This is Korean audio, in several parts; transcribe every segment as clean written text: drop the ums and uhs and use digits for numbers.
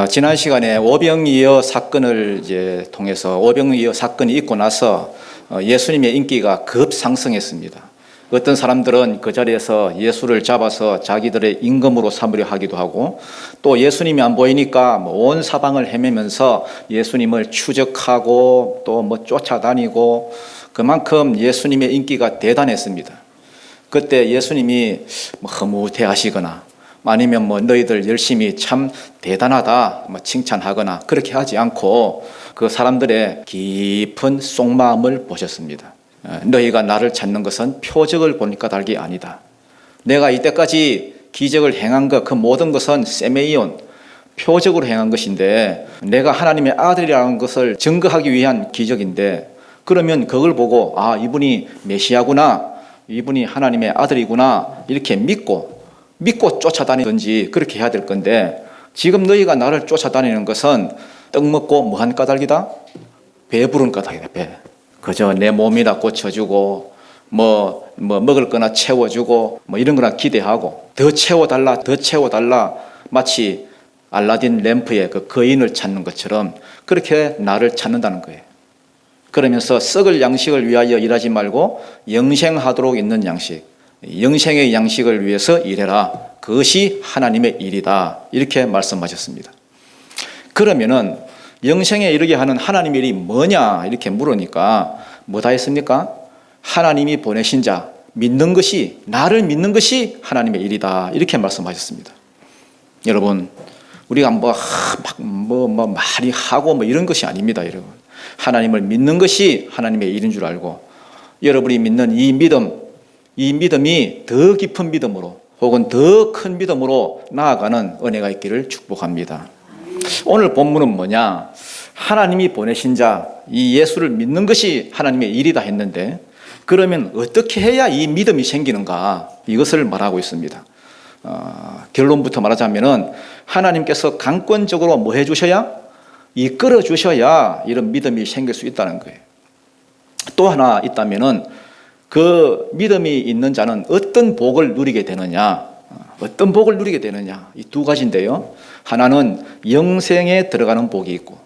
지난 시간에 오병이어 사건을 이제 통해서 오병이어 사건이 있고 나서 예수님의 인기가 급상승했습니다. 어떤 사람들은 그 자리에서 예수를 잡아서 자기들의 임금으로 삼으려 하기도 하고, 또 예수님이 안 보이니까 온 사방을 헤매면서 예수님을 추적하고 또 쫓아다니고, 그만큼 예수님의 인기가 대단했습니다. 그때 예수님이 흐뭇해 하시거나 아니면 너희들 열심히 참 대단하다 칭찬하거나 그렇게 하지 않고 그 사람들의 깊은 속마음을 보셨습니다. 너희가 나를 찾는 것은 표적을 보니까 달기 아니다. 내가 이때까지 기적을 행한 것, 그 모든 것은 세메이온, 표적으로 행한 것인데, 내가 하나님의 아들이라는 것을 증거하기 위한 기적인데, 그러면 그걸 보고 이분이 메시아구나, 이분이 하나님의 아들이구나 이렇게 믿고 쫓아다니든지 그렇게 해야 될 건데, 지금 너희가 나를 쫓아다니는 것은 떡 먹고 뭐한 까닭이다? 배부른 까닭이다. 배. 그저 내 몸이나 고쳐주고 먹을 거나 채워주고 이런 거나 기대하고 더 채워달라 마치 알라딘 램프의 그 거인을 찾는 것처럼 그렇게 나를 찾는다는 거예요. 그러면서 썩을 양식을 위하여 일하지 말고 영생하도록 있는 양식, 영생의 양식을 위해서 일해라. 그것이 하나님의 일이다. 이렇게 말씀하셨습니다. 그러면은 영생에 이르게 하는 하나님의 일이 뭐냐 이렇게 물으니까 뭐다 했습니까? 하나님이 보내신 자 믿는 것이, 나를 믿는 것이 하나님의 일이다. 이렇게 말씀하셨습니다. 여러분, 우리가 말이 하고 이런 것이 아닙니다. 여러분, 하나님을 믿는 것이 하나님의 일인 줄 알고, 여러분이 믿는 이 믿음이 더 깊은 믿음으로 혹은 더 큰 믿음으로 나아가는 은혜가 있기를 축복합니다. 오늘 본문은 뭐냐? 하나님이 보내신 자, 이 예수를 믿는 것이 하나님의 일이다 했는데, 그러면 어떻게 해야 이 믿음이 생기는가? 이것을 말하고 있습니다. 결론부터 말하자면은 하나님께서 강권적으로 뭐 해주셔야? 이끌어 주셔야 이런 믿음이 생길 수 있다는 거예요. 또 하나 있다면은 그 믿음이 있는 자는 어떤 복을 누리게 되느냐? 어떤 복을 누리게 되느냐? 이 두 가지인데요. 하나는 영생에 들어가는 복이 있고,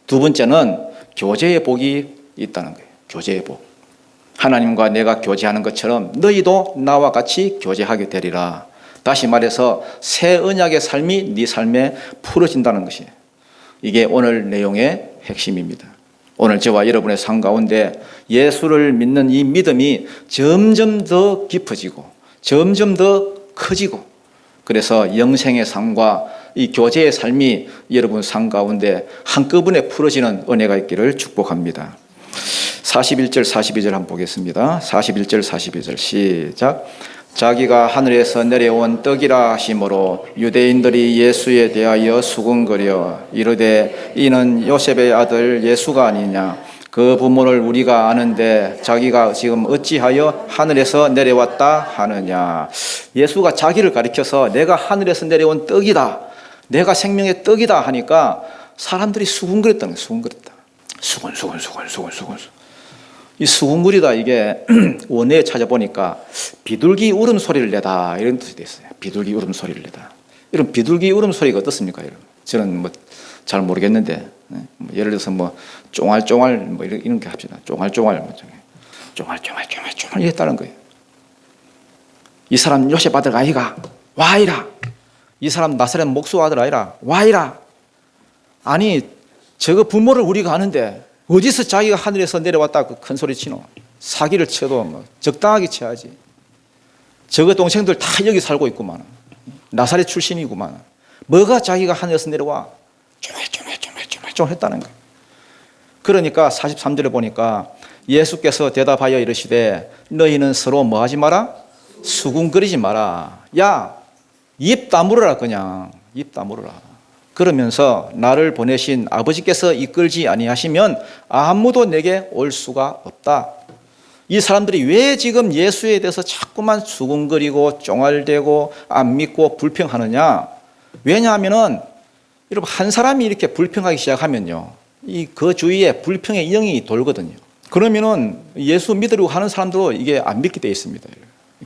두 번째는 교제의 복이 있다는 거예요. 교제의 복. 하나님과 내가 교제하는 것처럼 너희도 나와 같이 교제하게 되리라. 다시 말해서 새 언약의 삶이 네 삶에 풀어진다는 것이에요. 이게 오늘 내용의 핵심입니다. 오늘 저와 여러분의 삶 가운데 예수를 믿는 이 믿음이 점점 더 깊어지고 점점 더 커지고, 그래서 영생의 삶과 이 교제의 삶이 여러분 삶 가운데 한꺼번에 풀어지는 은혜가 있기를 축복합니다. 41절 42절 한번 보겠습니다. 41절 42절 시작. 자기가 하늘에서 내려온 떡이라 하심으로 유대인들이 예수에 대하여 수군거려 이르되 이는 요셉의 아들 예수가 아니냐? 그 부모를 우리가 아는데 자기가 지금 어찌하여 하늘에서 내려왔다 하느냐? 예수가 자기를 가리켜서 내가 하늘에서 내려온 떡이다, 내가 생명의 떡이다 하니까 사람들이 수군거렸다는 거예요. 수군거렸다. 수군. 이 수군거리다, 이게 원어에 찾아보니까 비둘기 울음소리를 내다 이런 뜻이 있어요. 비둘기 울음소리를 내다. 이런 비둘기 울음소리가 어떻습니까, 여러분? 저는 잘 모르겠는데, 예를 들어서 쫑알쫑알 이런 게 합시다. 쫑알쫑알 이랬다는 거예요. 이 사람 요셉 아들 아이가 와이라. 이 사람 나사렛 목수 아들 아이라 와이라. 아니, 저거 부모를 우리가 아는데 어디서 자기가 하늘에서 내려왔다 그 큰 소리 치노? 사기를 쳐도 적당하게 쳐야지. 저거 동생들 다 여기 살고 있구만. 나사렛 출신이구만. 뭐가 자기가 하늘에서 내려와? 좀 했다는 거예요. 그러니까 43절에 보니까 예수께서 대답하여 이르시되 너희는 서로 뭐 하지 마라? 수군거리지 마라. 야, 입 다물어라. 그냥 입 다물어라. 그러면서 나를 보내신 아버지께서 이끌지 아니하시면 아무도 내게 올 수가 없다. 이 사람들이 왜 지금 예수에 대해서 자꾸만 수군거리고 쫑알대고 안 믿고 불평하느냐? 왜냐하면은 여러분, 한 사람이 이렇게 불평하기 시작하면요, 그 주위에 불평의 영이 돌거든요. 그러면은 예수 믿으려고 하는 사람들도 이게 안 믿게 되어 있습니다.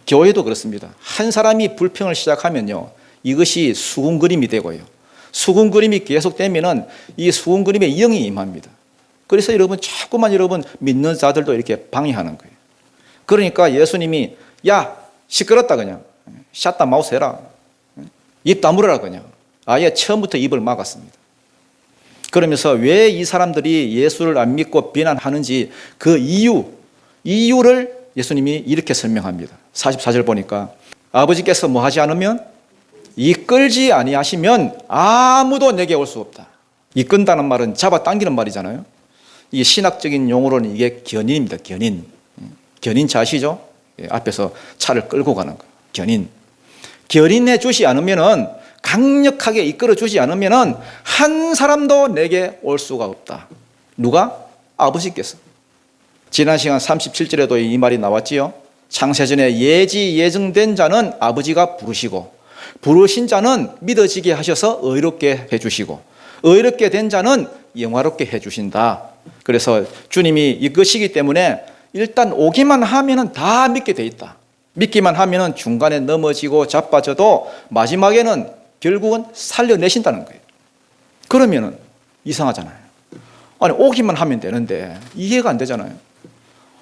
교회도 그렇습니다. 한 사람이 불평을 시작하면요, 이것이 수군거림이 되고요, 수군거림이 계속되면은 이 수군거림에 영이 임합니다. 그래서 여러분 자꾸만 여러분 믿는 자들도 이렇게 방해하는 거예요. 그러니까 예수님이 야 시끄럽다 그냥 샷다 마우스 해라. 입 다물어라 그냥. 아예 처음부터 입을 막았습니다. 그러면서 왜 이 사람들이 예수를 안 믿고 비난하는지 그 이유를 예수님이 이렇게 설명합니다. 44절 보니까 아버지께서 뭐 하지 않으면 이끌지 아니하시면 아무도 내게 올 수 없다. 이끈다는 말은 잡아당기는 말이잖아요. 이 신학적인 용어로는 이게 견인입니다. 견인. 견인차 아시죠? 앞에서 차를 끌고 가는 거. 견인. 견인해 주지 않으면은 강력하게 이끌어 주지 않으면은 한 사람도 내게 올 수가 없다. 누가? 아버지께서. 지난 시간 37절에도 이 말이 나왔지요. 창세전에 예정된 자는 아버지가 부르시고 부르신 자는 믿어지게 하셔서 의롭게 해주시고 의롭게 된 자는 영화롭게 해주신다. 그래서 주님이 이끄시기 때문에 일단 오기만 하면은 다 믿게 돼 있다. 믿기만 하면은 중간에 넘어지고 자빠져도 마지막에는 결국은 살려내신다는 거예요. 그러면은 이상하잖아요. 아니 오기만 하면 되는데 이해가 안 되잖아요.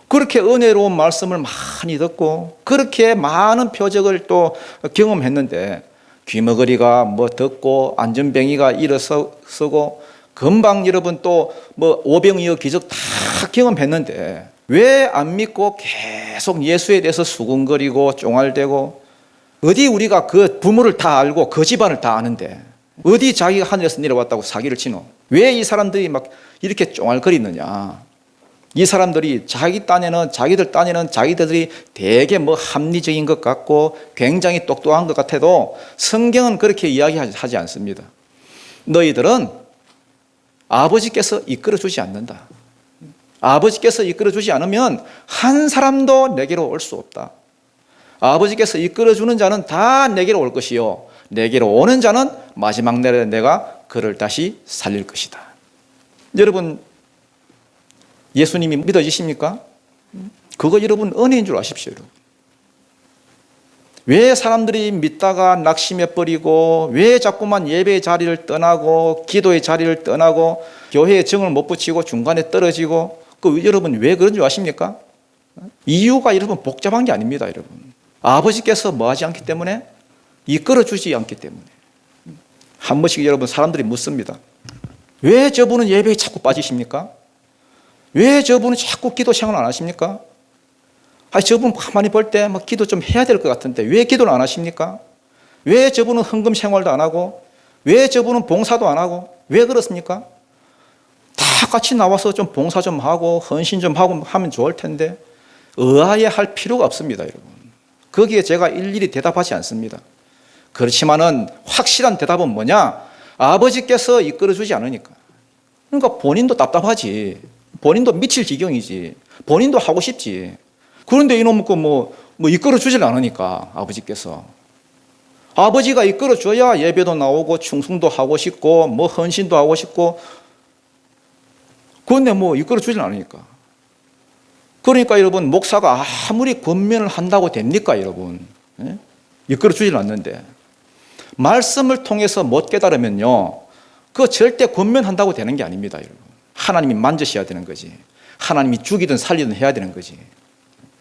그렇게 은혜로운 말씀을 많이 듣고 그렇게 많은 표적을 또 경험했는데 귀머거리가 뭐 듣고 안전뱅이가 일어서고 금방 여러분 또 뭐 오병이어 기적 다 경험했는데 왜 안 믿고 계속 예수에 대해서 수군거리고 쫑알대고 어디 우리가 그 부모를 다 알고 그 집안을 다 아는데 어디 자기가 하늘에서 내려왔다고 사기를 치노? 왜 이 사람들이 막 이렇게 쫑알거리느냐? 이 사람들이 자기들 딴에는 자기들이 되게 뭐 합리적인 것 같고 굉장히 똑똑한 것 같아도 성경은 그렇게 이야기하지 않습니다. 너희들은 아버지께서 이끌어 주지 않는다. 아버지께서 이끌어 주지 않으면 한 사람도 내게로 올 수 없다. 아버지께서 이끌어 주는 자는 다 내게로 올 것이요 내게로 오는 자는 마지막 날에 내가 그를 다시 살릴 것이다. 여러분 예수님이 믿어지십니까? 그거 여러분 은혜인 줄 아십시오. 여러분. 왜 사람들이 믿다가 낙심해버리고 왜 자꾸만 예배의 자리를 떠나고 기도의 자리를 떠나고 교회에 정을 못 붙이고 중간에 떨어지고 여러분 왜 그런 줄 아십니까? 이유가 여러분 복잡한 게 아닙니다. 여러분. 아버지께서 뭐 하지 않기 때문에 이끌어 주지 않기 때문에 한 번씩 여러분 사람들이 묻습니다. 왜 저분은 예배에 자꾸 빠지십니까? 왜 저분은 자꾸 기도 생활 안 하십니까? 아니 저분 가만히 볼 때 막 기도 좀 해야 될 것 같은데 왜 기도를 안 하십니까? 왜 저분은 헌금 생활도 안 하고 왜 저분은 봉사도 안 하고 왜 그렇습니까? 다 같이 나와서 좀 봉사 좀 하고 헌신 좀 하고 하면 좋을 텐데 의아해 할 필요가 없습니다. 여러분. 거기에 제가 일일이 대답하지 않습니다. 그렇지만은 확실한 대답은 뭐냐? 아버지께서 이끌어 주지 않으니까. 그러니까 본인도 답답하지. 본인도 미칠 지경이지. 본인도 하고 싶지. 그런데 이놈은 뭐 이끌어 주질 않으니까 아버지께서. 아버지가 이끌어 줘야 예배도 나오고 충성도 하고 싶고 뭐 헌신도 하고 싶고 그런데 뭐 이끌어 주질 않으니까. 그러니까 여러분 목사가 아무리 권면을 한다고 됩니까 여러분? 예? 이끌어 주질 않는데 말씀을 통해서 못 깨달으면요 그거 절대 권면한다고 되는 게 아닙니다 여러분. 하나님이 만지셔야 되는 거지. 하나님이 죽이든 살리든 해야 되는 거지.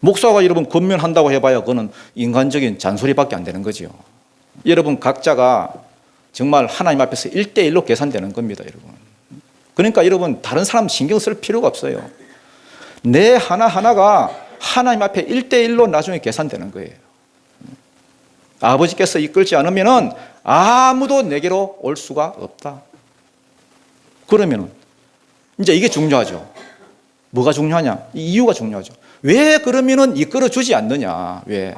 목사가 여러분 권면한다고 해봐야 그거는 인간적인 잔소리밖에 안 되는 거죠. 여러분 각자가 정말 하나님 앞에서 1대1로 계산되는 겁니다 여러분. 그러니까 여러분 다른 사람 신경 쓸 필요가 없어요. 내 하나하나가 하나님 앞에 1대1로 나중에 계산되는 거예요. 아버지께서 이끌지 않으면 아무도 내게로 올 수가 없다. 그러면 이제 이게 중요하죠. 뭐가 중요하냐? 이 이유가 중요하죠. 왜 그러면은 이끌어 주지 않느냐? 왜?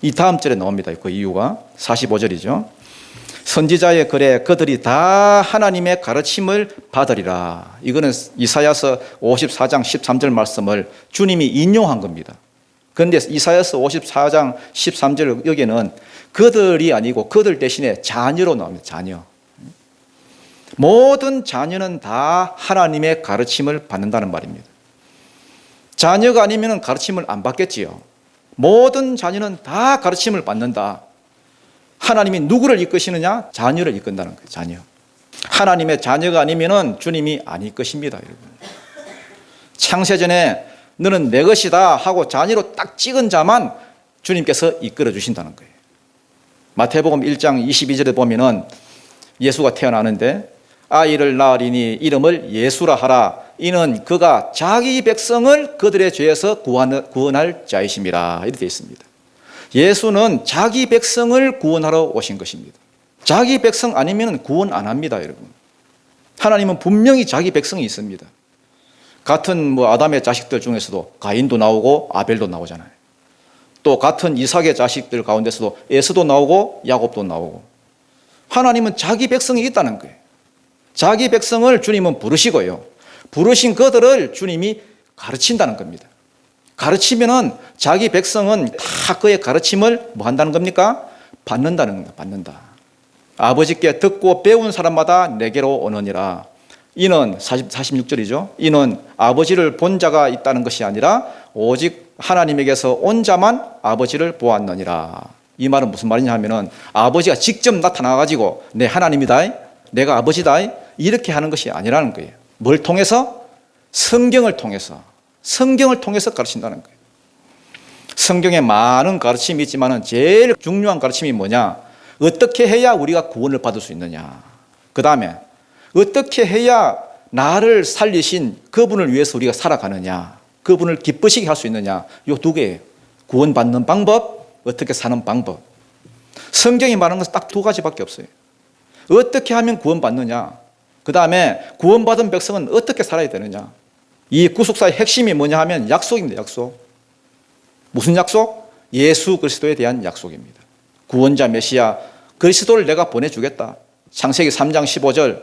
이 다음 절에 나옵니다. 그 이유가 45절이죠. 선지자의 글에 그들이 다 하나님의 가르침을 받으리라. 이거는 이사야서 54장 13절 말씀을 주님이 인용한 겁니다. 그런데 이사야서 54장 13절 여기는 그들이 아니고 그들 대신에 자녀로 나옵니다. 자녀. 모든 자녀는 다 하나님의 가르침을 받는다는 말입니다. 자녀가 아니면 가르침을 안 받겠지요. 모든 자녀는 다 가르침을 받는다. 하나님이 누구를 이끄시느냐? 자녀를 이끈다는 거예요. 자녀. 하나님의 자녀가 아니면은 주님이 안 이끄십니다, 여러분. 창세전에 너는 내 것이다 하고 자녀로 딱 찍은 자만 주님께서 이끌어 주신다는 거예요. 마태복음 1장 22절에 보면은 예수가 태어나는데 아이를 낳으리니 이름을 예수라 하라. 이는 그가 자기 백성을 그들의 죄에서 구원할 자이심이라. 이렇게 되어 있습니다. 예수는 자기 백성을 구원하러 오신 것입니다. 자기 백성 아니면 구원 안 합니다, 여러분. 하나님은 분명히 자기 백성이 있습니다. 같은 아담의 자식들 중에서도 가인도 나오고 아벨도 나오잖아요. 또 같은 이삭의 자식들 가운데서도 에서도 나오고 야곱도 나오고. 하나님은 자기 백성이 있다는 거예요. 자기 백성을 주님은 부르시고요. 부르신 그들을 주님이 가르친다는 겁니다. 가르치면은 자기 백성은 다 그의 가르침을 뭐 한다는 겁니까? 받는다는 겁니다. 받는다. 아버지께 듣고 배운 사람마다 내게로 오느니라. 이는 46절이죠. 이는 아버지를 본 자가 있다는 것이 아니라 오직 하나님에게서 온 자만 아버지를 보았느니라. 이 말은 무슨 말이냐 하면은 아버지가 직접 나타나가지고 내 하나님이다, 내가 아버지다, 이렇게 하는 것이 아니라는 거예요. 뭘 통해서? 성경을 통해서. 성경을 통해서 가르친다는 거예요. 성경에 많은 가르침이 있지만 제일 중요한 가르침이 뭐냐? 어떻게 해야 우리가 구원을 받을 수 있느냐? 그 다음에 어떻게 해야 나를 살리신 그분을 위해서 우리가 살아가느냐? 그분을 기쁘시게 할 수 있느냐? 이 두 개예요. 구원받는 방법, 어떻게 사는 방법. 성경이 말하는 것은 딱 두 가지밖에 없어요. 어떻게 하면 구원받느냐? 그 다음에 구원받은 백성은 어떻게 살아야 되느냐? 이 구속사의 핵심이 뭐냐 하면 약속입니다. 약속. 무슨 약속? 예수 그리스도에 대한 약속입니다. 구원자 메시아 그리스도를 내가 보내주겠다. 창세기 3장 15절.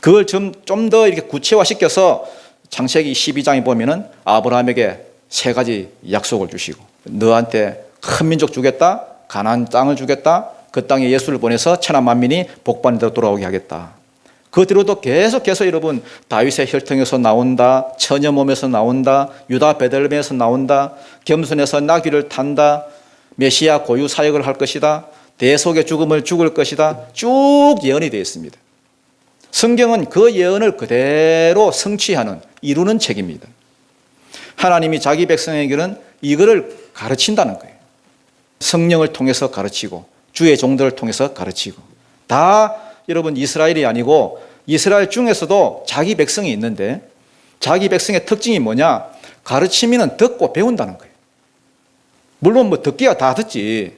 그걸 좀 더 이렇게 구체화시켜서 창세기 12장에 보면은 아브라함에게 세 가지 약속을 주시고 너한테 큰 민족 주겠다. 가나안 땅을 주겠다. 그 땅에 예수를 보내서 천하 만민이 복받는 대로 돌아오게 하겠다. 그 뒤로도 계속해서 여러분 다윗의 혈통에서 나온다. 처녀 몸에서 나온다. 유다 베들레헴에서 나온다. 겸손해서 나귀를 탄다. 메시아 고유 사역을 할 것이다. 대속의 죽음을 죽을 것이다. 쭉 예언이 되어 있습니다. 성경은 그 예언을 그대로 성취하는, 이루는 책입니다. 하나님이 자기 백성에게는 이거를 가르친다는 거예요. 성령을 통해서 가르치고 주의 종들을 통해서 가르치고. 다 여러분 이스라엘이 아니고 이스라엘 중에서도 자기 백성이 있는데 자기 백성의 특징이 뭐냐? 가르치면 듣고 배운다는 거예요. 물론 듣기야 다 듣지.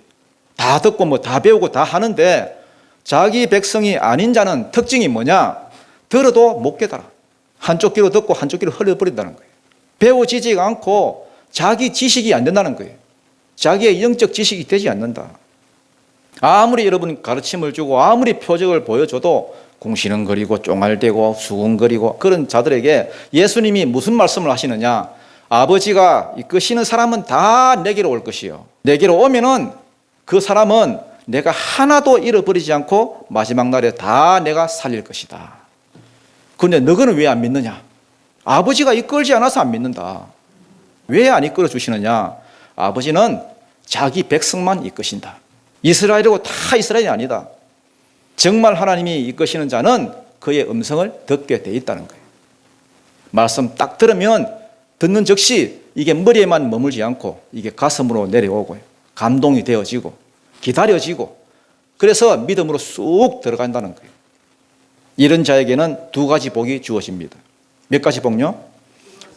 다 듣고 다 배우고 다 하는데 자기 백성이 아닌 자는 특징이 뭐냐? 들어도 못 깨달아. 한쪽 귀로 듣고 한쪽 귀로 흘려버린다는 거예요. 배워지지가 않고 자기 지식이 안 된다는 거예요. 자기의 영적 지식이 되지 않는다. 아무리 여러분 가르침을 주고 아무리 표적을 보여줘도 궁시렁거리고 쫑알대고 수군거리고 그런 자들에게 예수님이 무슨 말씀을 하시느냐? 아버지가 이끄시는 사람은 다 내게로 올 것이요. 내게로 오면은 그 사람은 내가 하나도 잃어버리지 않고 마지막 날에 다 내가 살릴 것이다. 그런데 너희는 왜 안 믿느냐? 아버지가 이끌지 않아서 안 믿는다. 왜 안 이끌어 주시느냐? 아버지는 자기 백성만 이끄신다. 이스라엘이고 다 이스라엘이 아니다. 정말 하나님이 이끄시는 자는 그의 음성을 듣게 돼 있다는 거예요. 말씀 딱 들으면 듣는 즉시 이게 머리에만 머물지 않고 이게 가슴으로 내려오고요. 감동이 되어지고 기다려지고 그래서 믿음으로 쑥 들어간다는 거예요. 이런 자에게는 두 가지 복이 주어집니다. 몇 가지 복요?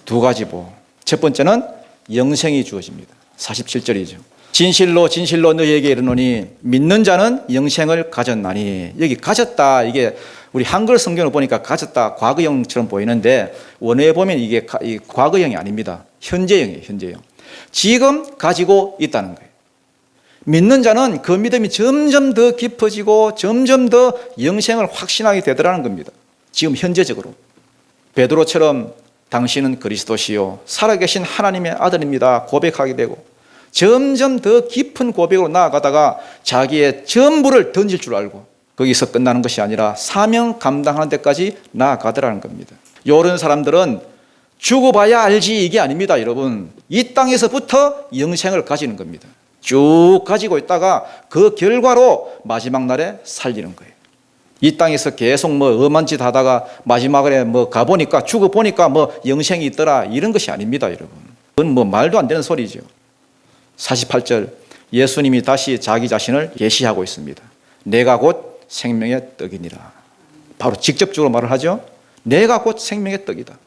두 가지 복. 첫 번째는 영생이 주어집니다. 47절이죠. 진실로 진실로 너희에게 이르노니 믿는 자는 영생을 가졌나니. 여기 가졌다, 이게 우리 한글 성경을 보니까 가졌다 과거형처럼 보이는데 원어에 보면 이게 과거형이 아닙니다. 현재형이에요. 현재형. 지금 가지고 있다는 거예요. 믿는 자는 그 믿음이 점점 더 깊어지고 점점 더 영생을 확신하게 되더라는 겁니다. 지금 현재적으로. 베드로처럼 당신은 그리스도시요 살아계신 하나님의 아들입니다 고백하게 되고 점점 더 깊은 고백으로 나아가다가 자기의 전부를 던질 줄 알고 거기서 끝나는 것이 아니라 사명 감당하는 데까지 나아가더라는 겁니다. 이런 사람들은 죽어봐야 알지 이게 아닙니다. 여러분, 이 땅에서부터 영생을 가지는 겁니다. 쭉 가지고 있다가 그 결과로 마지막 날에 살리는 거예요. 이 땅에서 계속 뭐 엄한 짓 하다가 마지막에 뭐 가보니까 죽어보니까 뭐 영생이 있더라 이런 것이 아닙니다, 여러분. 그건 뭐 말도 안 되는 소리죠. 48절 예수님이 다시 자기 자신을 계시하고 있습니다. 내가 곧 생명의 떡이니라. 바로 직접적으로 말을 하죠. 내가 곧 생명의 떡이다.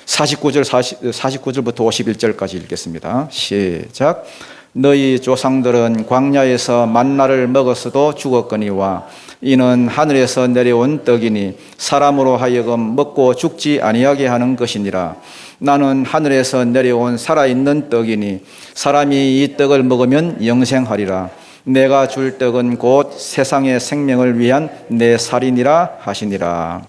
49절부터 51절까지 읽겠습니다. 시작. 너희 조상들은 광야에서 만나를 먹었어도 죽었거니와 이는 하늘에서 내려온 떡이니 사람으로 하여금 먹고 죽지 아니하게 하는 것이니라. 나는 하늘에서 내려온 살아있는 떡이니 사람이 이 떡을 먹으면 영생하리라. 내가 줄 떡은 곧 세상의 생명을 위한 내 살이니라 하시니라.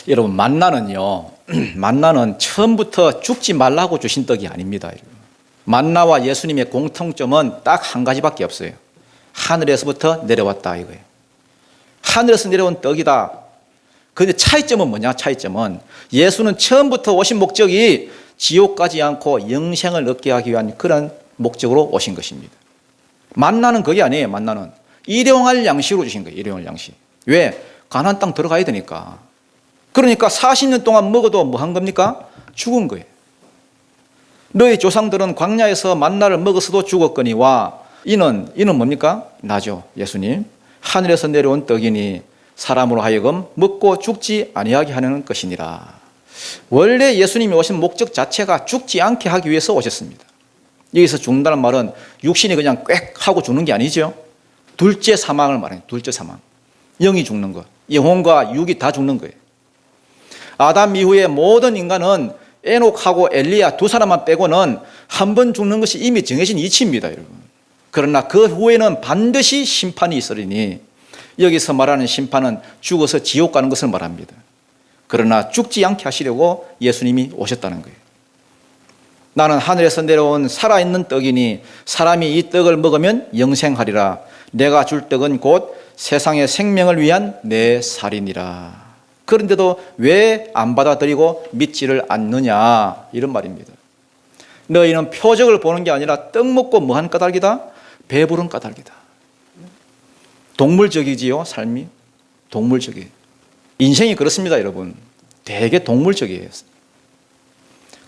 여러분, 만나는요, 만나는 처음부터 죽지 말라고 주신 떡이 아닙니다. 만나와 예수님의 공통점은 딱 한 가지밖에 없어요. 하늘에서부터 내려왔다 이거예요. 하늘에서 내려온 떡이다. 그런데 차이점은 뭐냐? 차이점은 예수는 처음부터 오신 목적이 지옥 가지 않고 영생을 얻게 하기 위한 그런 목적으로 오신 것입니다. 만나는 그게 아니에요. 만나는 일용할 양식으로 주신 거예요. 일용할 양식. 왜? 가나안 땅 들어가야 되니까. 그러니까 40년 동안 먹어도 뭐 한 겁니까? 죽은 거예요. 너희 조상들은 광야에서 만나를 먹었어도 죽었거니와 이는 뭡니까? 나죠. 예수님. 하늘에서 내려온 떡이니 사람으로 하여금 먹고 죽지 아니하게 하는 것이니라. 원래 예수님이 오신 목적 자체가 죽지 않게 하기 위해서 오셨습니다. 여기서 죽는다는 말은 육신이 그냥 꽥 하고 죽는 게 아니죠. 둘째 사망을 말해요. 둘째 사망. 영이 죽는 거. 영혼과 육이 다 죽는 거예요. 아담 이후에 모든 인간은 에녹하고 엘리야 두 사람만 빼고는 한 번 죽는 것이 이미 정해진 이치입니다, 여러분. 그러나 그 후에는 반드시 심판이 있으리니 여기서 말하는 심판은 죽어서 지옥 가는 것을 말합니다. 그러나 죽지 않게 하시려고 예수님이 오셨다는 거예요. 나는 하늘에서 내려온 살아있는 떡이니 사람이 이 떡을 먹으면 영생하리라. 내가 줄 떡은 곧 세상의 생명을 위한 내 살이니라. 그런데도 왜 안 받아들이고 믿지를 않느냐 이런 말입니다. 너희는 표적을 보는 게 아니라 떡 먹고 뭐한 까닭이다? 배부른 까닭이다. 동물적이지요, 삶이. 동물적이에요. 인생이 그렇습니다, 여러분. 되게 동물적이에요.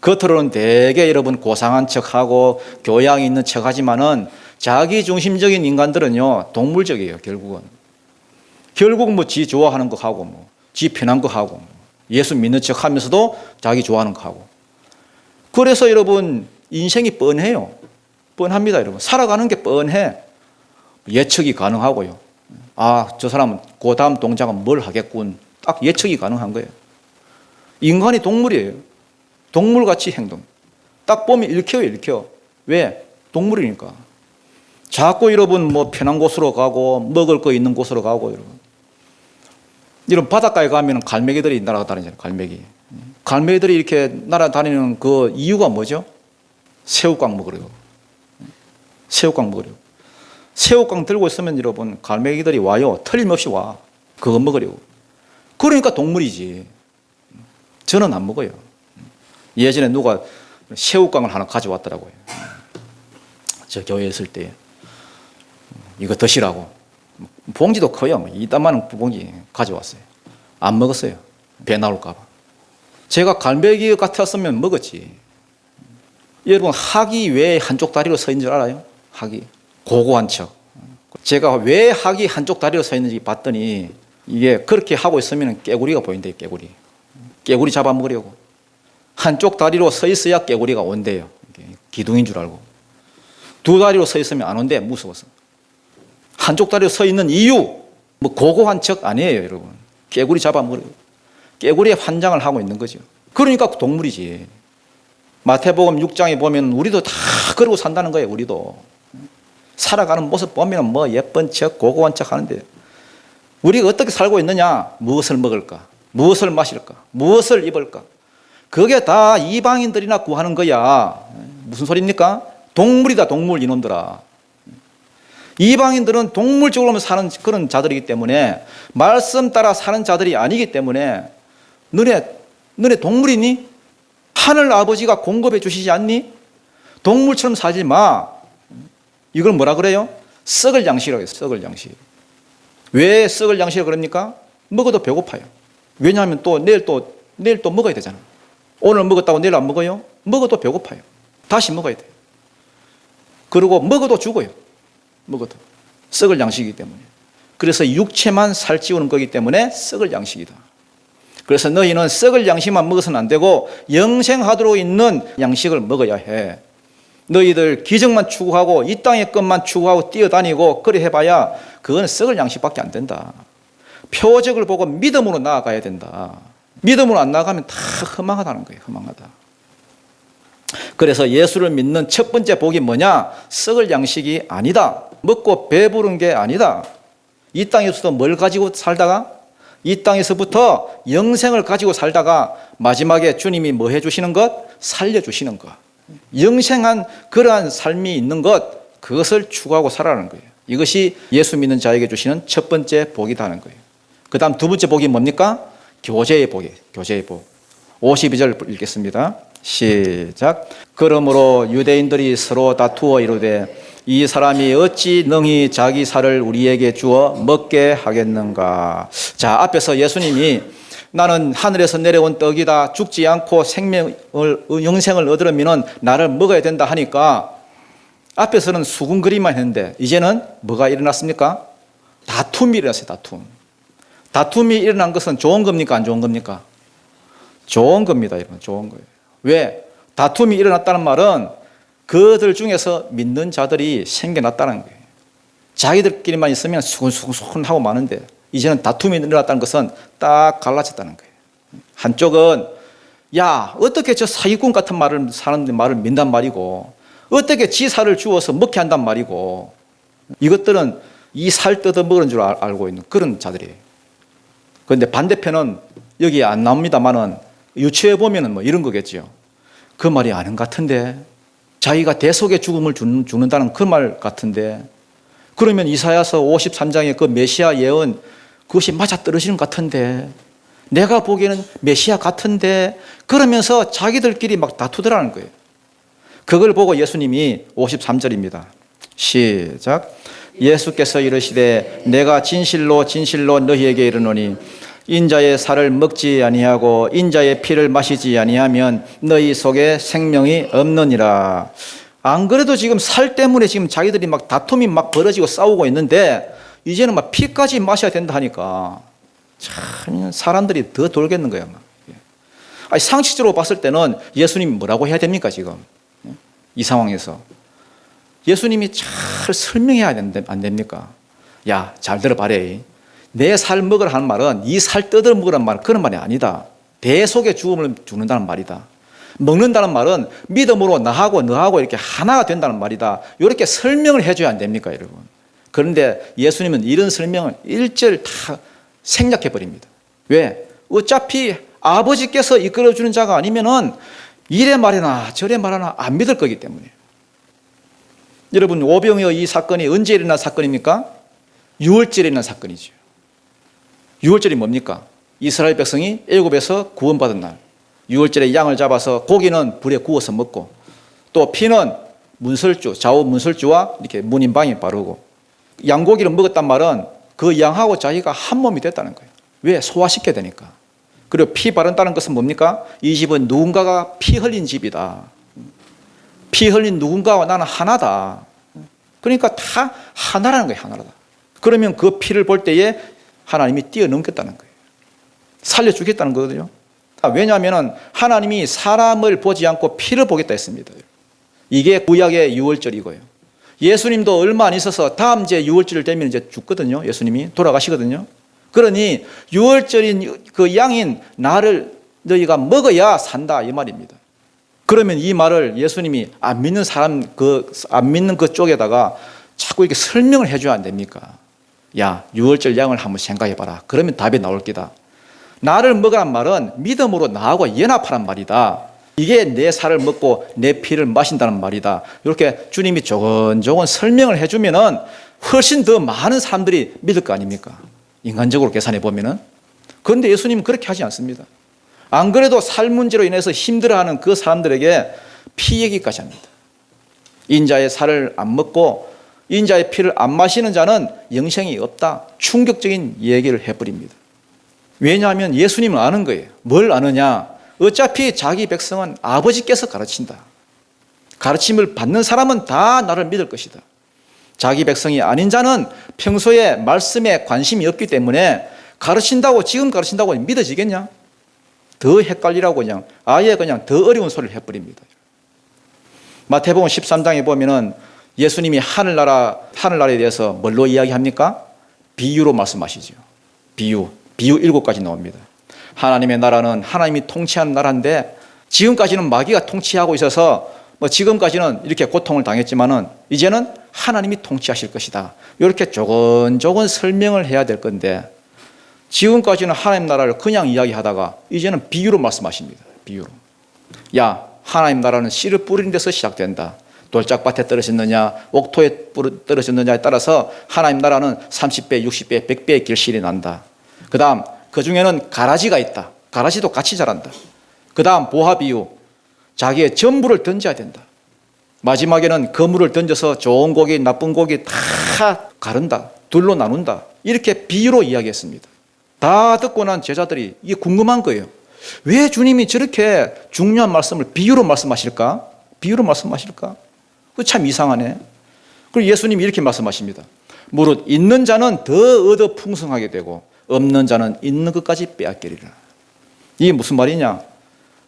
겉으로는 되게 여러분 고상한 척하고 교양이 있는 척하지만은 자기 중심적인 인간들은요 동물적이에요. 결국은 뭐 지 좋아하는 거 하고 뭐 지 편한 거 하고 예수 믿는 척하면서도 자기 좋아하는 거 하고. 그래서 여러분 인생이 뻔해요. 뻔합니다, 여러분. 살아가는 게 뻔해. 예측이 가능하고요. 아, 저 사람은 그 다음 동작은 뭘 하겠군. 딱 예측이 가능한 거예요. 인간이 동물이에요. 동물같이 행동. 딱 보면 읽혀요. 왜? 동물이니까. 자꾸 여러분 뭐 편한 곳으로 가고 먹을 거 있는 곳으로 가고 이런 바닷가에 가면 갈매기들이 날아다니잖아요. 갈매기들이 이렇게 날아다니는 그 이유가 뭐죠? 새우깡 먹으려고. 새우깡 들고 있으면 여러분 갈매기들이 와요. 틀림없이 와. 그거 먹으려고. 그러니까 동물이지. 저는 안 먹어요. 예전에 누가 새우깡을 하나 가져왔더라고요. 저 교회에 있을 때 이거 드시라고. 봉지도 커요. 이따만한 봉지 가져왔어요. 안 먹었어요. 배 나올까 봐. 제가 갈매기 같았으면 먹었지. 여러분 학이 왜 한쪽 다리로 서 있는 줄 알아요? 학이 고고한 척. 제가 왜 학이 한쪽 다리로 서 있는지 봤더니 이게 그렇게 하고 있으면 깨구리가 보인대요. 깨구리 잡아먹으려고. 한쪽 다리로 서 있어야 깨구리가 온대요. 기둥인 줄 알고. 두 다리로 서 있으면 안 온대. 무서워서. 한쪽 다리로 서 있는 이유 뭐 고고한 척 아니에요, 여러분. 깨구리 잡아먹으려고. 깨구리에 환장을 하고 있는 거죠. 그러니까 동물이지. 마태복음 6장에 보면 우리도 다 그러고 산다는 거예요. 우리도 살아가는 모습 보면 뭐 예쁜 척 고고한 척 하는데 우리가 어떻게 살고 있느냐? 무엇을 먹을까? 무엇을 마실까? 무엇을 입을까? 그게 다 이방인들이나 구하는 거야. 무슨 소리입니까? 동물이다, 동물 이놈들아. 이방인들은 동물적으로 사는 그런 자들이기 때문에 말씀 따라 사는 자들이 아니기 때문에 너네 동물이니? 하늘 아버지가 공급해 주시지 않니? 동물처럼 살지 마. 이걸 뭐라 그래요? 썩을 양식이라고 해요. 썩을 양식. 왜 썩을 양식이라고 그럽니까? 먹어도 배고파요. 왜냐하면 내일 또 먹어야 되잖아. 오늘 먹었다고 내일 안 먹어요? 먹어도 배고파요. 다시 먹어야 돼요. 그리고 먹어도 죽어요. 먹어도. 썩을 양식이기 때문에. 그래서 육체만 살찌우는 거기 때문에 썩을 양식이다. 그래서 너희는 썩을 양식만 먹어서는 안 되고 영생하도록 있는 양식을 먹어야 해. 너희들 기적만 추구하고 이 땅의 것만 추구하고 뛰어다니고 그래 해봐야 그건 썩을 양식밖에 안 된다. 표적을 보고 믿음으로 나아가야 된다. 믿음으로 안 나아가면 다 허망하다는 거예요. 허망하다. 그래서 예수를 믿는 첫 번째 복이 뭐냐? 썩을 양식이 아니다. 먹고 배부른 게 아니다. 이 땅에서도 뭘 가지고 살다가? 이 땅에서부터 영생을 가지고 살다가 마지막에 주님이 뭐 해주시는 것? 살려주시는 것. 영생한 그러한 삶이 있는 것, 그것을 추구하고 살아가는 거예요. 이것이 예수 믿는 자에게 주시는 첫 번째 복이다 하는 거예요. 그 다음 두 번째 복이 뭡니까? 교제의 복이에요. 교제의 복. 52절 읽겠습니다. 시작. 그러므로 유대인들이 서로 다투어 이르되 이 사람이 어찌 능히 자기 살을 우리에게 주어 먹게 하겠는가. 자, 앞에서 예수님이 나는 하늘에서 내려온 떡이다. 죽지 않고 영생을 얻으려면 나를 먹어야 된다 하니까 앞에서는 수군거리만 했는데 이제는 뭐가 일어났습니까? 다툼이 일어났어요. 다툼. 다툼이 일어난 것은 좋은 겁니까? 안 좋은 겁니까? 좋은 겁니다. 여러분. 좋은 거예요. 왜? 다툼이 일어났다는 말은 그들 중에서 믿는 자들이 생겨났다는 거예요. 자기들끼리만 있으면 수근수근 하고 마는데 이제는 다툼이 일어났다는 것은 딱 갈라졌다는 거예요. 한쪽은 야, 어떻게 저 사기꾼 같은 사람들 말을 믿단 말이고 어떻게 지 살을 주어서 먹게 한단 말이고 이것들은 이 살 뜯어 먹는 줄 알고 있는 그런 자들이에요. 그런데 반대편은 여기 안 나옵니다만은 유추해 보면은 뭐 이런 거겠죠. 그 말이 아닌 것 같은데 자기가 대속의 죽음을 죽는다는 그 말 같은데 그러면 이사야서 53장의 그 메시아 예언 그것이 맞아떨어지는 것 같은데 내가 보기에는 메시아 같은데 그러면서 자기들끼리 막 다투더라는 거예요. 그걸 보고 예수님이 53절입니다. 시작. 예수께서 이르시되 내가 진실로 진실로 너희에게 이르노니 인자의 살을 먹지 아니하고 인자의 피를 마시지 아니하면 너희 속에 생명이 없느니라. 안 그래도 지금 살 때문에 지금 자기들이 막 다툼이 막 벌어지고 싸우고 있는데 이제는 막 피까지 마셔야 된다 하니까 참 사람들이 더 돌겠는 거야. 아니, 상식적으로 봤을 때는 예수님이 뭐라고 해야 됩니까 지금 이 상황에서? 예수님이 잘 설명해야 안 됩니까? 야, 잘 들어봐래. 내 살 먹으라 하는 말은 이 살 뜯어 먹으라는 말 그런 말이 아니다. 대속의 죽음을 죽는다는 말이다. 먹는다는 말은 믿음으로 나하고 너하고 이렇게 하나가 된다는 말이다. 이렇게 설명을 해줘야 안 됩니까 여러분? 그런데 예수님은 이런 설명을 일절 다 생략해버립니다. 왜? 어차피 아버지께서 이끌어주는 자가 아니면은 이래 말이나 저래 말하나 안 믿을 거기 때문에. 여러분 오병이어 이 사건이 언제 일어난 사건입니까? 6월절에 일어난 사건이죠. 6월절이 뭡니까? 이스라엘 백성이 애굽에서 구원받은 날. 6월절에 양을 잡아서 고기는 불에 구워서 먹고 또 피는 문설주, 좌우 문설주와 이렇게 문인방에 바르고 양고기를 먹었단 말은 그 양하고 자기가 한 몸이 됐다는 거예요. 왜? 소화시켜야 되니까. 그리고 피 바른다는 것은 뭡니까? 이 집은 누군가가 피 흘린 집이다. 피 흘린 누군가와 나는 하나다. 그러니까 다 하나라는 거예요. 하나다. 그러면 그 피를 볼 때에 하나님이 뛰어넘겠다는 거예요. 살려주겠다는 거거든요. 왜냐하면 하나님이 사람을 보지 않고 피를 보겠다 했습니다. 이게 구약의 유월절이고요. 예수님도 얼마 안 있어서 다음 이제 유월절 되면 이제 죽거든요. 예수님이 돌아가시거든요. 그러니 유월절인 그 양인 나를 너희가 먹어야 산다 이 말입니다. 그러면 이 말을 예수님이 안 믿는 사람 안 믿는 그 쪽에다가 자꾸 이렇게 설명을 해줘야 안 됩니까? 야, 유월절 양을 한번 생각해봐라. 그러면 답이 나올 기다. 나를 먹으란 말은 믿음으로 나하고 연합하란 말이다. 이게 내 살을 먹고 내 피를 마신다는 말이다. 이렇게 주님이 조곤조곤 설명을 해주면은 훨씬 더 많은 사람들이 믿을 거 아닙니까? 인간적으로 계산해 보면은. 그런데 예수님은 그렇게 하지 않습니다. 안 그래도 살 문제로 인해서 힘들어하는 그 사람들에게 피 얘기까지 합니다. 인자의 살을 안 먹고 인자의 피를 안 마시는 자는 영생이 없다. 충격적인 얘기를 해버립니다. 왜냐하면 예수님은 아는 거예요. 뭘 아느냐? 어차피 자기 백성은 아버지께서 가르친다. 가르침을 받는 사람은 다 나를 믿을 것이다. 자기 백성이 아닌 자는 평소에 말씀에 관심이 없기 때문에 가르친다고, 지금 가르친다고 믿어지겠냐? 더 헷갈리라고 그냥 아예 그냥 더 어려운 소리를 해버립니다. 마태복음 13장에 보면은 예수님이 하늘나라에 대해서 뭘로 이야기합니까? 비유로 말씀하시죠. 비유 7가지 나옵니다. 하나님의 나라는 하나님이 통치하는 나라인데 지금까지는 마귀가 통치하고 있어서 지금까지는 이렇게 고통을 당했지만은 이제는 하나님이 통치하실 것이다. 이렇게 조근조근 설명을 해야 될 건데 지금까지는 하나님 나라를 그냥 이야기하다가 이제는 비유로 말씀하십니다. 비유로. 야, 하나님 나라는 씨를 뿌리는 데서 시작된다. 돌짝밭에 떨어졌느냐, 옥토에 떨어졌느냐에 따라서 하나님 나라는 30배, 60배, 100배의 결실이 난다. 그 다음, 그 중에는 가라지가 있다. 가라지도 같이 자란다. 그 다음, 보화 비유. 자기의 전부를 던져야 된다. 마지막에는 그물을 던져서 좋은 고기, 나쁜 고기 다 가른다. 둘로 나눈다. 이렇게 비유로 이야기했습니다. 다 듣고 난 제자들이 이게 궁금한 거예요. 왜 주님이 저렇게 중요한 말씀을 비유로 말씀하실까? 비유로 말씀하실까? 그 참 이상하네. 그리고 예수님이 이렇게 말씀하십니다. 무릇 있는 자는 더 얻어 풍성하게 되고 없는 자는 있는 것까지 빼앗기리라. 이게 무슨 말이냐?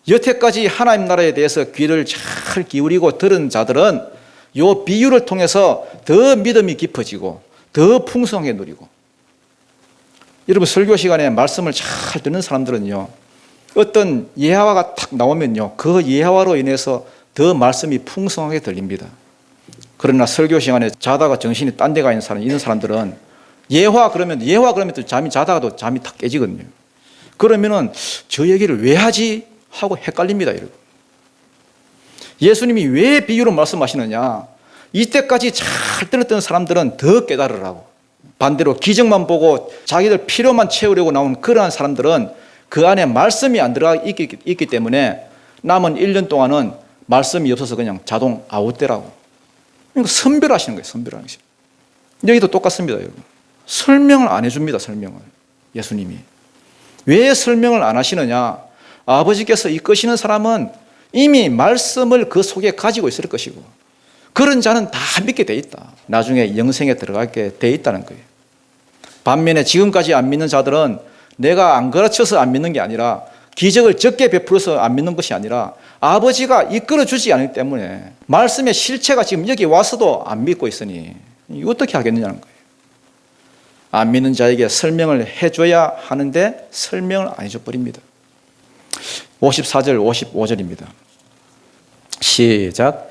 여태까지 하나님 나라에 대해서 귀를 잘 기울이고 들은 자들은 이 비유를 통해서 더 믿음이 깊어지고 더 풍성하게 누리고, 여러분 설교 시간에 말씀을 잘 듣는 사람들은요, 어떤 예화가 탁 나오면요, 그 예화로 인해서 더 말씀이 풍성하게 들립니다. 그러나 설교 시간에 자다가 정신이 딴 데 가 있는 사람들은 예화 그러면 또 잠이 자다가도 잠이 탁 깨지거든요. 그러면은 저 얘기를 왜 하지? 하고 헷갈립니다, 여러분. 예수님이 왜 비유로 말씀하시느냐? 이때까지 잘 들었던 사람들은 더 깨달으라고. 반대로 기적만 보고 자기들 필요만 채우려고 나온 그러한 사람들은 그 안에 말씀이 안 들어가 있기 때문에 남은 1년 동안은 말씀이 없어서 그냥 자동 아웃되라고. 그러니까 선별하시는 거예요, 선별하는 것이. 여기도 똑같습니다, 여러분. 설명을 안 해줍니다, 설명을. 예수님이. 왜 설명을 안 하시느냐? 아버지께서 이끄시는 사람은 이미 말씀을 그 속에 가지고 있을 것이고, 그런 자는 다 믿게 돼 있다. 나중에 영생에 들어가게 돼 있다는 거예요. 반면에 지금까지 안 믿는 자들은 내가 안 가르쳐서 안 믿는 게 아니라, 기적을 적게 베풀어서 안 믿는 것이 아니라 아버지가 이끌어 주지 않기 때문에 말씀의 실체가 지금 여기 와서도 안 믿고 있으니 어떻게 하겠느냐는 거예요. 안 믿는 자에게 설명을 해줘야 하는데 설명을 안 해줘 버립니다. 54절 55절입니다. 시작.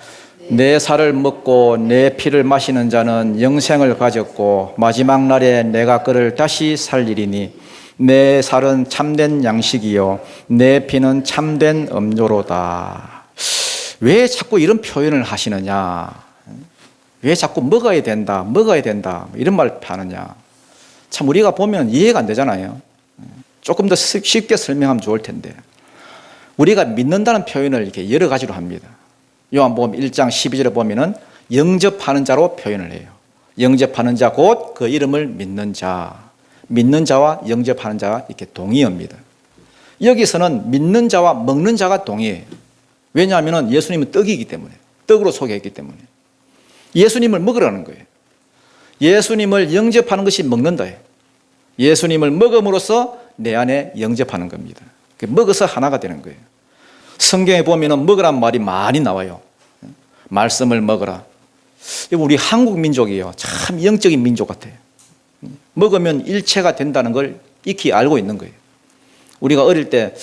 내 살을 먹고 내 피를 마시는 자는 영생을 가졌고 마지막 날에 내가 그를 다시 살리리니 내 살은 참된 양식이요 내 피는 참된 음료로다. 왜 자꾸 이런 표현을 하시느냐? 왜 자꾸 먹어야 된다 이런 말을 하느냐? 참 우리가 보면 이해가 안 되잖아요. 조금 더 쉽게 설명하면 좋을 텐데, 우리가 믿는다는 표현을 이렇게 여러 가지로 합니다. 요한복음 1장 12절에 보면은 영접하는 자로 표현을 해요. 영접하는 자 곧 그 이름을 믿는 자. 믿는 자와 영접하는 자가 이렇게 동의어입니다. 여기서는 믿는 자와 먹는 자가 동의해요. 왜냐하면 예수님은 떡이기 때문에, 떡으로 소개했기 때문에 예수님을 먹으라는 거예요. 예수님을 영접하는 것이 먹는다예요. 예수님을 먹음으로써 내 안에 영접하는 겁니다. 먹어서 하나가 되는 거예요. 성경에 보면 먹으란 말이 많이 나와요. 말씀을 먹으라. 우리 한국 민족이에요. 참 영적인 민족 같아요. 먹으면 일체가 된다는 걸 익히 알고 있는 거예요. 우리가 어릴 때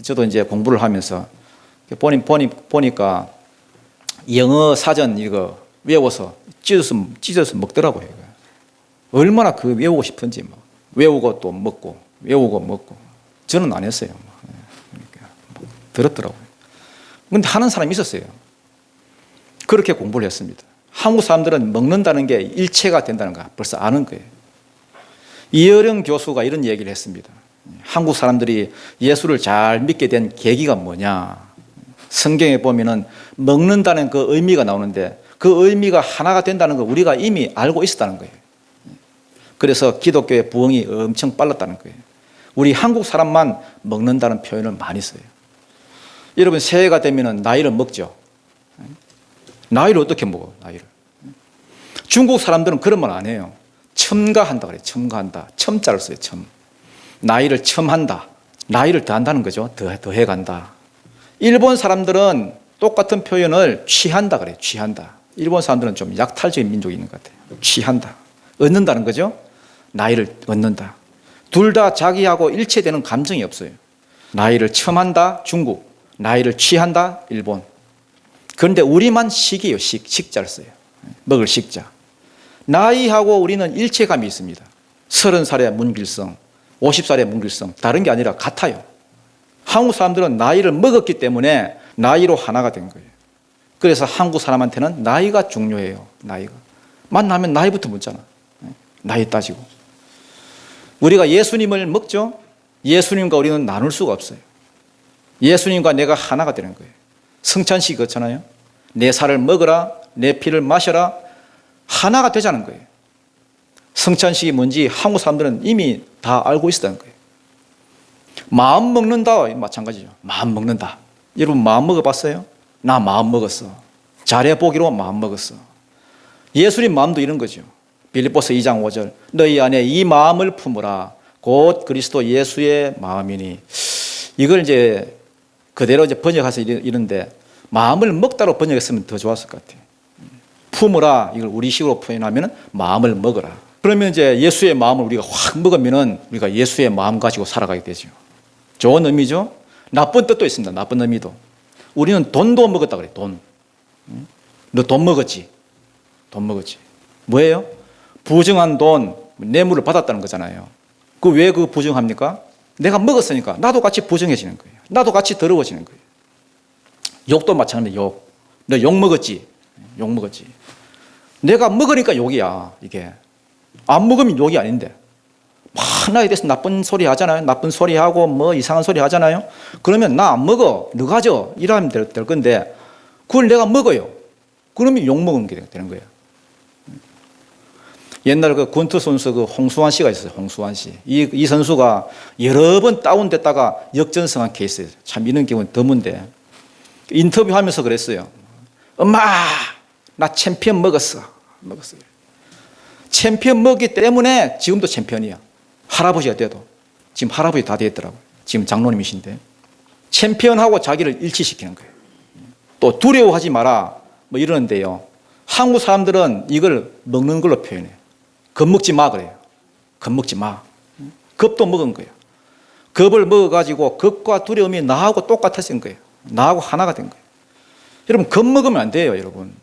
저도 이제 공부를 하면서 보니까 영어 사전 이거 외워서 찢어서 먹더라고요. 얼마나 그 외우고 싶은지 막 외우고 또 먹고 외우고 먹고. 저는 안 했어요. 들었더라고요. 근데 하는 사람이 있었어요. 그렇게 공부를 했습니다. 한국 사람들은 먹는다는 게 일체가 된다는 거 벌써 아는 거예요. 이어령 교수가 이런 얘기를 했습니다. 한국 사람들이 예수를 잘 믿게 된 계기가 뭐냐? 성경에 보면은 먹는다는 그 의미가 나오는데 그 의미가 하나가 된다는 걸 우리가 이미 알고 있었다는 거예요. 그래서 기독교의 부흥이 엄청 빨랐다는 거예요. 우리 한국 사람만 먹는다는 표현을 많이 써요. 여러분, 새해가 되면 나이를 먹죠. 나이를 어떻게 먹어? 나이를. 중국 사람들은 그런 말 안 해요. 첨가한다 그래요. 첨가한다. 첨자를 써요. 첨. 나이를 첨한다. 나이를 더한다는 거죠. 더해간다. 일본 사람들은 똑같은 표현을 취한다 그래요. 취한다. 일본 사람들은 좀 약탈적인 민족이 있는 것 같아요. 취한다. 얻는다는 거죠. 나이를 얻는다. 둘 다 자기하고 일치되는 감정이 없어요. 나이를 첨한다. 중국. 나이를 취한다. 일본. 그런데 우리만 식이에요. 식자를 써요. 먹을 식자. 나이하고 우리는 일체감이 있습니다. 30살의 문길성, 50살의 문길성. 다른 게 아니라 같아요. 한국 사람들은 나이를 먹었기 때문에 나이로 하나가 된 거예요. 그래서 한국 사람한테는 나이가 중요해요. 나이가. 만나면 나이부터 묻잖아. 나이 따지고. 우리가 예수님을 먹죠. 예수님과 우리는 나눌 수가 없어요. 예수님과 내가 하나가 되는 거예요. 성찬식이 그렇잖아요. 내 살을 먹어라, 내 피를 마셔라, 하나가 되자는 거예요. 성찬식이 뭔지 한국 사람들은 이미 다 알고 있었다는 거예요. 마음 먹는다, 마찬가지죠. 마음 먹는다. 여러분, 마음 먹어봤어요? 나 마음 먹었어. 잘해보기로 마음 먹었어. 예수님 마음도 이런 거죠. 빌립보서 2장 5절. 너희 안에 이 마음을 품으라. 곧 그리스도 예수의 마음이니. 이걸 이제 그대로 이제 번역해서 이런데 마음을 먹다로 번역했으면 더 좋았을 것 같아요. 품으라. 이걸 우리식으로 표현하면 마음을 먹어라. 그러면 이제 예수의 마음을 우리가 확 먹으면 우리가 예수의 마음 가지고 살아가게 되죠. 좋은 의미죠. 나쁜 뜻도 있습니다. 나쁜 의미도. 우리는 돈도 먹었다 그래. 돈. 너 돈 먹었지? 돈 먹었지. 뭐예요? 부정한 돈, 뇌물을 받았다는 거잖아요. 왜 그 부정합니까? 내가 먹었으니까 나도 같이 부정해지는 거예요. 나도 같이 더러워지는 거예요. 욕도 마찬가지입니다. 욕. 너 욕 먹었지? 욕 먹었지. 내가 먹으니까 욕이야. 이게. 안 먹으면 욕이 아닌데. 나에 대해서 나쁜 소리 하잖아요. 나쁜 소리 하고 뭐 이상한 소리 하잖아요. 그러면 나 안 먹어. 너 가져. 이러면 될 건데 그걸 내가 먹어요. 그러면 욕 먹은 게 되는 거예요. 옛날 그 권투 선수 그 홍수환 씨가 있었어요. 홍수환 씨. 이 선수가 여러 번 다운됐다가 역전승한 케이스예요. 참 이런 경우는 드문데 인터뷰하면서 그랬어요. 엄마, 나 챔피언 먹었어요. 챔피언 먹기 때문에 지금도 챔피언이야. 할아버지가 돼도. 지금 할아버지 다 되었더라고요. 지금 장로님이신데. 챔피언하고 자기를 일치시키는 거예요. 또 두려워하지 마라. 뭐 이러는데요. 한국 사람들은 이걸 먹는 걸로 표현해요. 겁먹지 마 그래요. 겁먹지 마. 겁도 먹은 거예요. 겁을 먹어가지고 겁과 두려움이 나하고 똑같아진 거예요. 나하고 하나가 된 거예요. 여러분, 겁 먹으면 안 돼요, 여러분.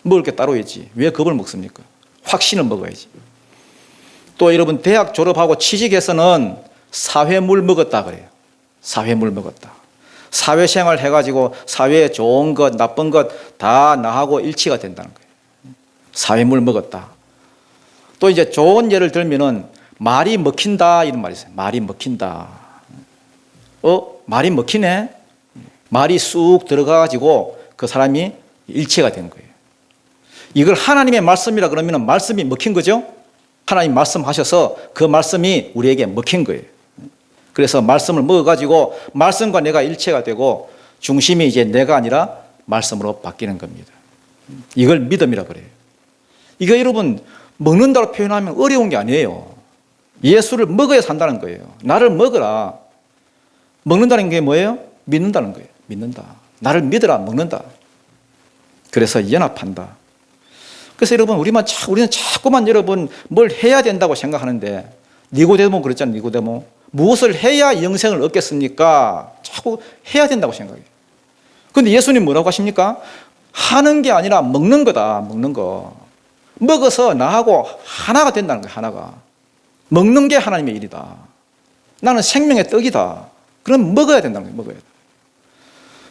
먹을 게 따로 있지. 왜 겁을 먹습니까? 확신을 먹어야지. 또 여러분, 대학 졸업하고 취직해서는 사회물 먹었다 그래요. 사회물 먹었다. 사회생활 해가지고 사회에 좋은 것, 나쁜 것 다 나하고 일치가 된다는 거예요. 사회물 먹었다. 또 이제 좋은 예를 들면은 말이 먹힌다 이런 말이 있어요. 말이 먹힌다. 말이 먹히네? 말이 쑥 들어가가지고 그 사람이 일치가 된 거예요. 이걸 하나님의 말씀이라 그러면 말씀이 먹힌 거죠? 하나님 말씀하셔서 그 말씀이 우리에게 먹힌 거예요. 그래서 말씀을 먹어가지고 말씀과 내가 일체가 되고 중심이 이제 내가 아니라 말씀으로 바뀌는 겁니다. 이걸 믿음이라 그래요. 이거 여러분 먹는다고 표현하면 어려운 게 아니에요. 예수를 먹어야 산다는 거예요. 나를 먹어라. 먹는다는 게 뭐예요? 믿는다는 거예요. 믿는다. 나를 믿어라. 먹는다. 그래서 연합한다. 그래서 여러분 우리는 자꾸만 여러분 뭘 해야 된다고 생각하는데 니고데모 그랬잖아요. 니고데모. 무엇을 해야 영생을 얻겠습니까? 자꾸 해야 된다고 생각해요. 그런데 예수님 뭐라고 하십니까? 하는 게 아니라 먹는 거다. 먹는 거. 먹어서 나하고 하나가 된다는 거예요. 하나가. 먹는 게 하나님의 일이다. 나는 생명의 떡이다. 그럼 먹어야 된다는 거예요. 먹어야 돼.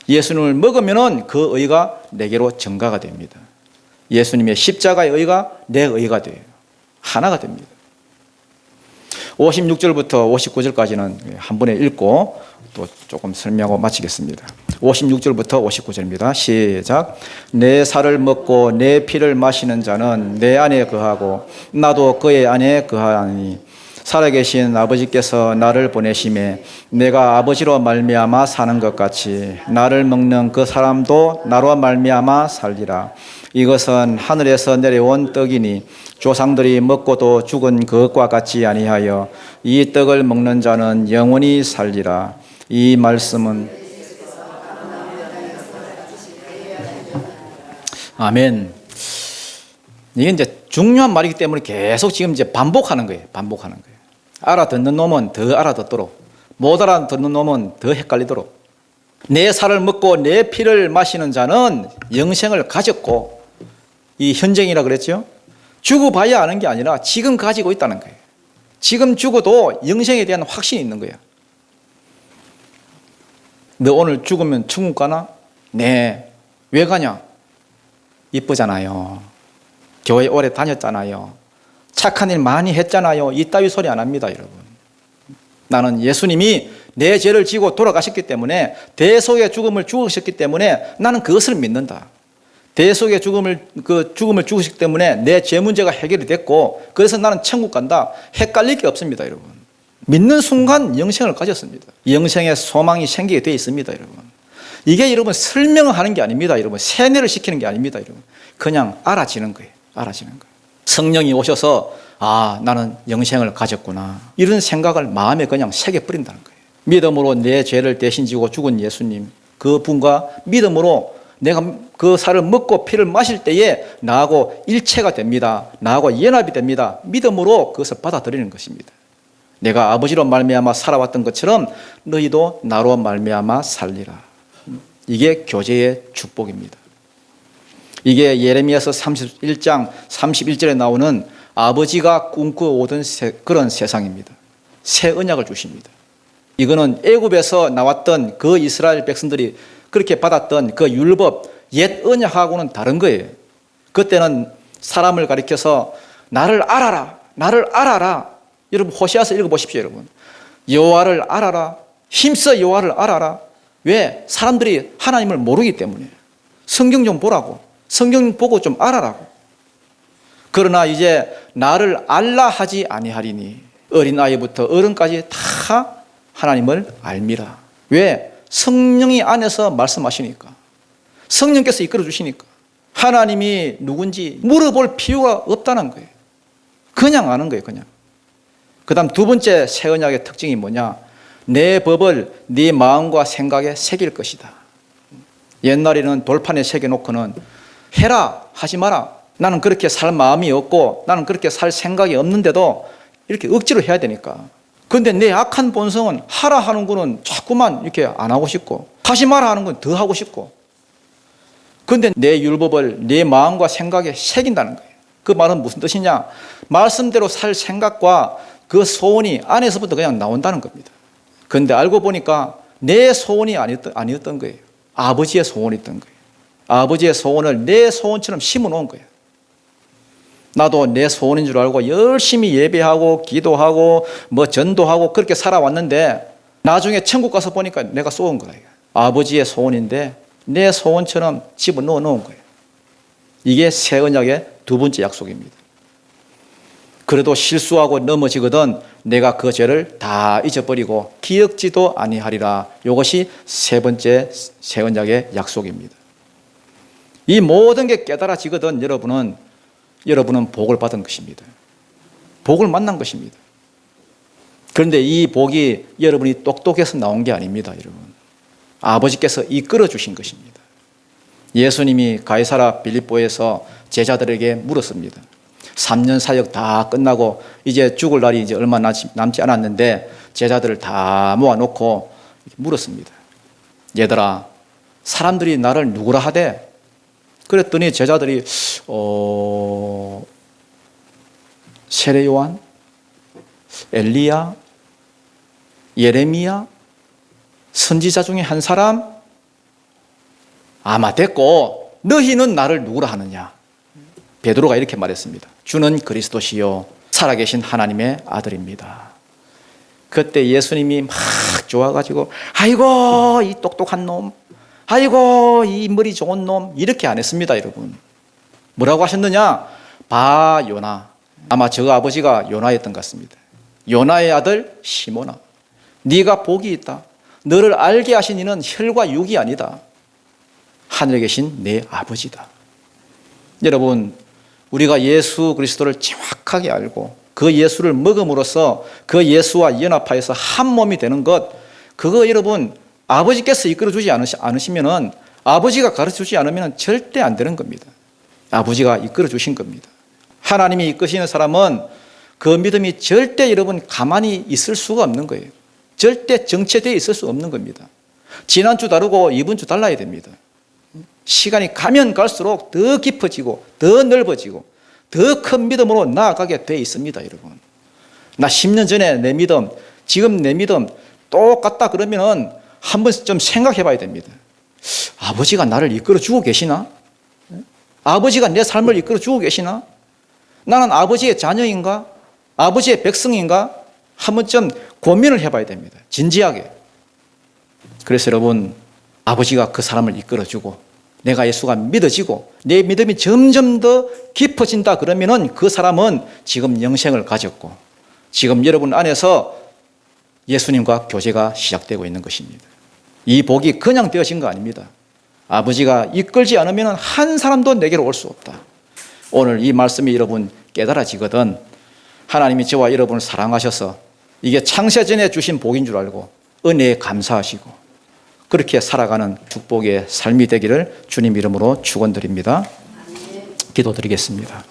예수님을 먹으면 그 의가 내게로 증가가 됩니다. 예수님의 십자가의 의가 내 의가 돼요. 하나가 됩니다. 56절부터 59절까지는 한 번에 읽고 또 조금 설명하고 마치겠습니다. 56절부터 59절입니다. 시작. 내 살을 먹고 내 피를 마시는 자는 내 안에 거하고 나도 그의 안에 거하니 살아계신 아버지께서 나를 보내심에 내가 아버지로 말미암아 사는 것 같이 나를 먹는 그 사람도 나로 말미암아 살리라. 이것은 하늘에서 내려온 떡이니 조상들이 먹고도 죽은 그것과 같지 아니하여 이 떡을 먹는 자는 영원히 살리라. 이 말씀은 아멘. 이게 이제 중요한 말이기 때문에 계속 지금 이제 반복하는 거예요. 반복하는 거예요. 알아듣는 놈은 더 알아듣도록, 못 알아듣는 놈은 더 헷갈리도록. 내 살을 먹고 내 피를 마시는 자는 영생을 가졌고, 이 현생이라 그랬죠. 죽어봐야 아는 게 아니라 지금 가지고 있다는 거예요. 지금 죽어도 영생에 대한 확신이 있는 거예요. 너 오늘 죽으면 천국 가나? 네. 왜 가냐? 이쁘잖아요. 교회 오래 다녔잖아요. 착한 일 많이 했잖아요. 이따위 소리 안 합니다, 여러분. 나는 예수님이 내 죄를 지고 돌아가셨기 때문에, 대속의 죽음을 죽으셨기 때문에 나는 그것을 믿는다. 대속의 죽음을 죽으셨기 때문에 내 죄 문제가 해결이 됐고, 그래서 나는 천국 간다. 헷갈릴 게 없습니다, 여러분. 믿는 순간 영생을 가졌습니다. 영생의 소망이 생기게 되어 있습니다, 여러분. 이게 여러분 설명을 하는 게 아닙니다, 여러분. 세뇌를 시키는 게 아닙니다, 여러분. 그냥 알아지는 거예요. 알아지는 거예요. 성령이 오셔서 나는 영생을 가졌구나, 이런 생각을 마음에 그냥 새겨버린다는 거예요. 믿음으로 내 죄를 대신 지고 죽은 예수님, 그 분과 믿음으로 내가 그 살을 먹고 피를 마실 때에 나하고 일체가 됩니다. 나하고 연합이 됩니다. 믿음으로 그것을 받아들이는 것입니다. 내가 아버지로 말미암아 살아왔던 것처럼 너희도 나로 말미암아 살리라. 이게 교제의 축복입니다. 이게 예레미야서 31장 31절에 나오는 아버지가 꿈꾸오던 그런 세상입니다. 새 언약을 주십니다. 이거는 애굽에서 나왔던 그 이스라엘 백성들이 그렇게 받았던 그 율법, 옛 언약하고는 다른 거예요. 그때는 사람을 가리켜서 나를 알아라, 나를 알아라. 여러분 호세아서 읽어보십시오, 여러분. 여호와를 알아라, 힘써 여호와를 알아라. 왜? 사람들이 하나님을 모르기 때문에. 성경 좀 보라고, 성경 보고 좀 알아라고. 그러나 이제 나를 알라 하지 아니하리니, 어린아이부터 어른까지 다 하나님을 알미라. 왜? 성령이 안에서 말씀하시니까, 성령께서 이끌어 주시니까. 하나님이 누군지 물어볼 필요가 없다는 거예요. 그냥 아는 거예요, 그냥. 그 다음 두 번째 새 언약의 특징이 뭐냐? 내 법을 네 마음과 생각에 새길 것이다. 옛날에는 돌판에 새겨놓고는 해라, 하지 마라. 나는 그렇게 살 마음이 없고 나는 그렇게 살 생각이 없는데도 이렇게 억지로 해야 되니까. 그런데 내 악한 본성은 하라 하는 거는 자꾸만 이렇게 안 하고 싶고, 하지 마라 하는 건 더 하고 싶고. 그런데 내 율법을 내 마음과 생각에 새긴다는 거예요. 그 말은 무슨 뜻이냐? 말씀대로 살 생각과 그 소원이 안에서부터 그냥 나온다는 겁니다. 그런데 알고 보니까 내 소원이 아니었던 거예요. 아버지의 소원이었던 거예요. 아버지의 소원을 내 소원처럼 심어 놓은 거예요. 나도 내 소원인 줄 알고 열심히 예배하고 기도하고 전도하고 그렇게 살아왔는데, 나중에 천국 가서 보니까 내가 쏘은 거예요. 아버지의 소원인데 내 소원처럼 집어넣어 놓은 거예요. 이게 새 언약의 두 번째 약속입니다. 그래도 실수하고 넘어지거든 내가 그 죄를 다 잊어버리고 기억지도 아니하리라. 이것이 세 번째 새 언약의 약속입니다. 이 모든 게 깨달아지거든 여러분은 복을 받은 것입니다. 복을 만난 것입니다. 그런데 이 복이 여러분이 똑똑해서 나온 게 아닙니다, 여러분. 아버지께서 이끌어 주신 것입니다. 예수님이 가이사라 빌립보에서 제자들에게 물었습니다. 3년 사역 다 끝나고 이제 죽을 날이 이제 얼마 남지 않았는데 제자들을 다 모아놓고 물었습니다. 얘들아, 사람들이 나를 누구라 하대? 그랬더니 제자들이 세례 요한, 엘리야, 예레미야, 선지자 중에 한 사람? 아마 됐고 너희는 나를 누구라 하느냐? 베드로가 이렇게 말했습니다. 주는 그리스도시요 살아계신 하나님의 아들입니다. 그때 예수님이 막 좋아가지고 아이고 이 똑똑한 놈, 아이고 이 머리 좋은 놈 이렇게 안 했습니다. 여러분 뭐라고 하셨느냐? 봐 요나. 아마 저 아버지가 요나였던 것 같습니다. 요나의 아들 시몬아, 네가 복이 있다. 너를 알게 하신 이는 혈과 육이 아니다. 하늘에 계신 내 아버지다. 여러분 우리가 예수 그리스도를 정확하게 알고 그 예수를 먹음으로써 그 예수와 연합하여서 한 몸이 되는 것, 그거 여러분 아버지께서 이끌어주지 않으시면, 아버지가 가르쳐주지 않으면 절대 안 되는 겁니다. 아버지가 이끌어주신 겁니다. 하나님이 이끄시는 사람은 그 믿음이 절대 여러분 가만히 있을 수가 없는 거예요. 절대 정체되어 있을 수 없는 겁니다. 지난주 다르고 이번 주 달라야 됩니다. 시간이 가면 갈수록 더 깊어지고 더 넓어지고 더 큰 믿음으로 나아가게 돼 있습니다. 여러분 나 10년 전에 내 믿음, 지금 내 믿음 똑같다 그러면은 한번 좀 생각해 봐야 됩니다. 아버지가 나를 이끌어 주고 계시나? 아버지가 내 삶을 이끌어 주고 계시나? 나는 아버지의 자녀인가? 아버지의 백성인가? 한번 좀 고민을 해봐야 됩니다. 진지하게. 그래서 여러분 아버지가 그 사람을 이끌어 주고 내가 예수가 믿어지고 내 믿음이 점점 더 깊어진다 그러면은 그 사람은 지금 영생을 가졌고 지금 여러분 안에서 예수님과 교제가 시작되고 있는 것입니다. 이 복이 그냥 되어진 거 아닙니다. 아버지가 이끌지 않으면 한 사람도 내게로 올 수 없다. 오늘 이 말씀이 여러분 깨달아지거든 하나님이 저와 여러분을 사랑하셔서 이게 창세전에 주신 복인 줄 알고 은혜에 감사하시고 그렇게 살아가는 축복의 삶이 되기를 주님 이름으로 축원드립니다. 기도드리겠습니다.